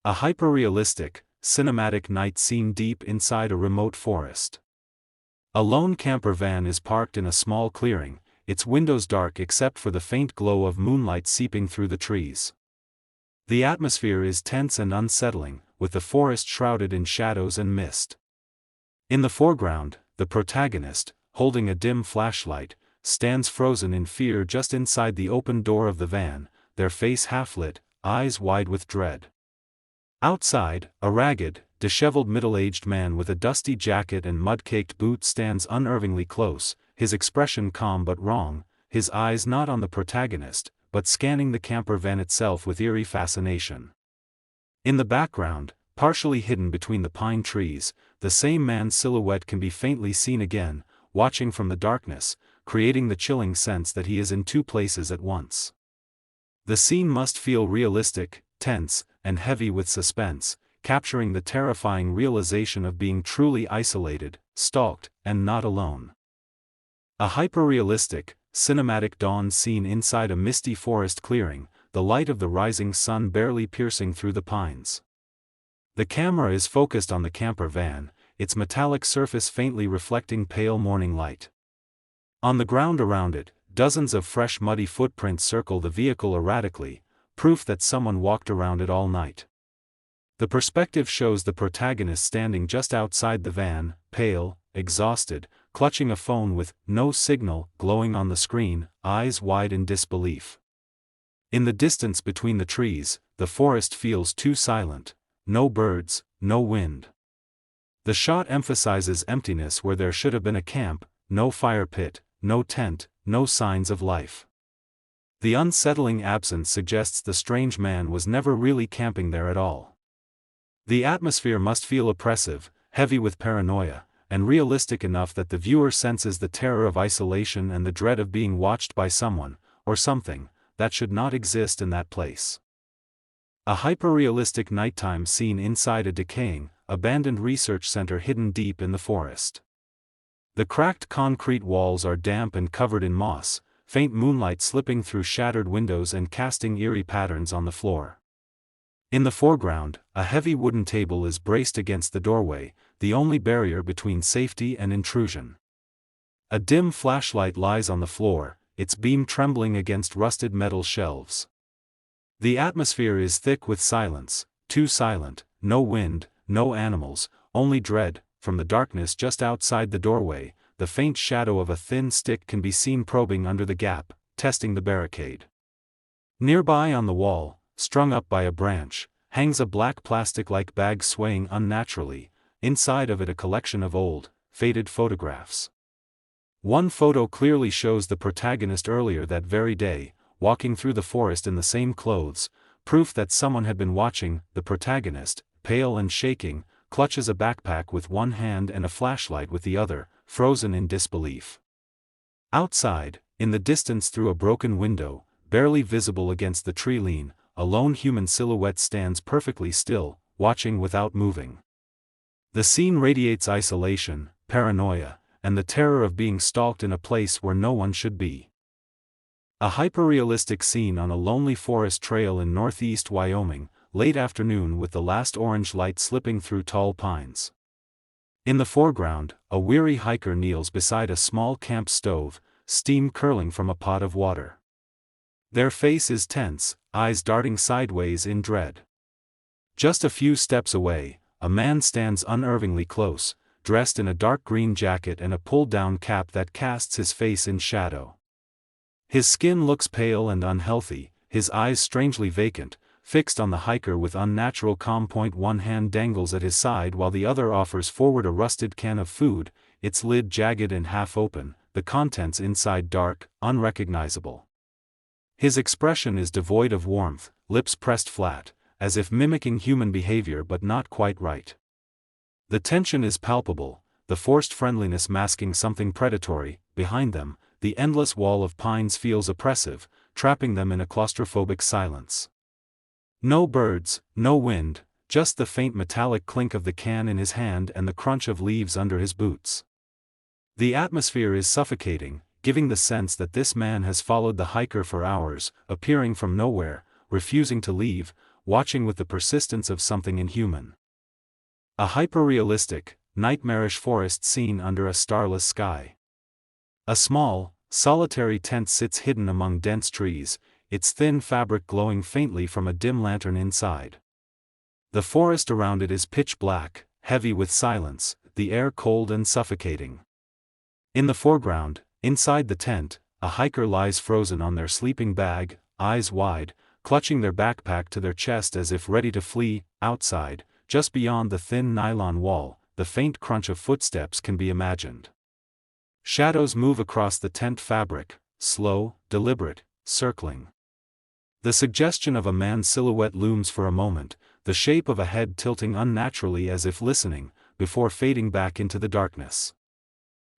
A hyper-realistic, cinematic night scene deep inside a remote forest. A lone camper van is parked in a small clearing, its windows dark except for the faint glow of moonlight seeping through the trees. The atmosphere is tense and unsettling, with the forest shrouded in shadows and mist. In the foreground, the protagonist, holding a dim flashlight, stands frozen in fear just inside the open door of the van, their face half-lit, eyes wide with dread. Outside, a ragged, disheveled middle-aged man with a dusty jacket and mud-caked boots stands unnervingly close, his expression calm but wrong, his eyes not on the protagonist, but scanning the camper van itself with eerie fascination. In the background, partially hidden between the pine trees, the same man's silhouette can be faintly seen again, watching from the darkness, creating the chilling sense that he is in two places at once. The scene must feel realistic, tense, and heavy with suspense, capturing the terrifying realization of being truly isolated, stalked, and not alone. A hyper-realistic, cinematic dawn scene inside a misty forest clearing, the light of the rising sun barely piercing through the pines. The camera is focused on the camper van, its metallic surface faintly reflecting pale morning light. On the ground around it, dozens of fresh muddy footprints circle the vehicle erratically, proof that someone walked around it all night. The perspective shows the protagonist standing just outside the van, pale, exhausted, clutching a phone with no signal glowing on the screen, eyes wide in disbelief. In the distance between the trees, the forest feels too silent, no birds, no wind. The shot emphasizes emptiness where there should have been a camp, no fire pit, no tent, no signs of life. The unsettling absence suggests the strange man was never really camping there at all. The atmosphere must feel oppressive, heavy with paranoia, and realistic enough that the viewer senses the terror of isolation and the dread of being watched by someone, or something, that should not exist in that place. A hyper-realistic nighttime scene inside a decaying, abandoned research center hidden deep in the forest. The cracked concrete walls are damp and covered in moss, faint moonlight slipping through shattered windows and casting eerie patterns on the floor. In the foreground, a heavy wooden table is braced against the doorway, the only barrier between safety and intrusion. A dim flashlight lies on the floor, its beam trembling against rusted metal shelves. The atmosphere is thick with silence, too silent, no wind, no animals, only dread. From the darkness just outside the doorway, the faint shadow of a thin stick can be seen probing under the gap, testing the barricade. Nearby on the wall, strung up by a branch, hangs a black plastic-like bag swaying unnaturally, inside of it a collection of old, faded photographs. One photo clearly shows the protagonist earlier that very day, walking through the forest in the same clothes, proof that someone had been watching. The protagonist, pale and shaking, clutches a backpack with one hand and a flashlight with the other, frozen in disbelief. Outside, in the distance through a broken window, barely visible against the tree lean, a lone human silhouette stands perfectly still, watching without moving. The scene radiates isolation, paranoia, and the terror of being stalked in a place where no one should be. A hyper-realistic scene on a lonely forest trail in northeast Wyoming, late afternoon with the last orange light slipping through tall pines. In the foreground, a weary hiker kneels beside a small camp stove, steam curling from a pot of water. Their face is tense, eyes darting sideways in dread. Just a few steps away, a man stands unnervingly close, dressed in a dark green jacket and a pulled-down cap that casts his face in shadow. His skin looks pale and unhealthy, his eyes strangely vacant, fixed on the hiker with unnatural calm. One hand dangles at his side while the other offers forward a rusted can of food, its lid jagged and half open, the contents inside dark, unrecognizable. His expression is devoid of warmth, lips pressed flat, as if mimicking human behavior but not quite right. The tension is palpable, the forced friendliness masking something predatory. Behind them, the endless wall of pines feels oppressive, trapping them in a claustrophobic silence. No birds, no wind, just the faint metallic clink of the can in his hand and the crunch of leaves under his boots. The atmosphere is suffocating, giving the sense that this man has followed the hiker for hours, appearing from nowhere, refusing to leave, watching with the persistence of something inhuman. A hyperrealistic, nightmarish forest scene under a starless sky. A small, solitary tent sits hidden among dense trees, its thin fabric glowing faintly from a dim lantern inside. The forest around it is pitch black, heavy with silence, the air cold and suffocating. In the foreground, inside the tent, a hiker lies frozen on their sleeping bag, eyes wide, clutching their backpack to their chest as if ready to flee. Outside, just beyond the thin nylon wall, the faint crunch of footsteps can be imagined. Shadows move across the tent fabric, slow, deliberate, circling. The suggestion of a man's silhouette looms for a moment, the shape of a head tilting unnaturally as if listening, before fading back into the darkness.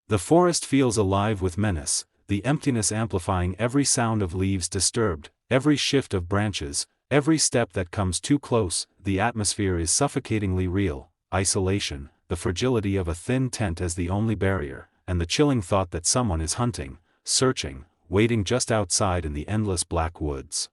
The forest feels alive with menace, the emptiness amplifying every sound of leaves disturbed, every shift of branches, every step that comes too close. The atmosphere is suffocatingly real: isolation, the fragility of a thin tent as the only barrier, and the chilling thought that someone is hunting, searching, waiting just outside in the endless black woods.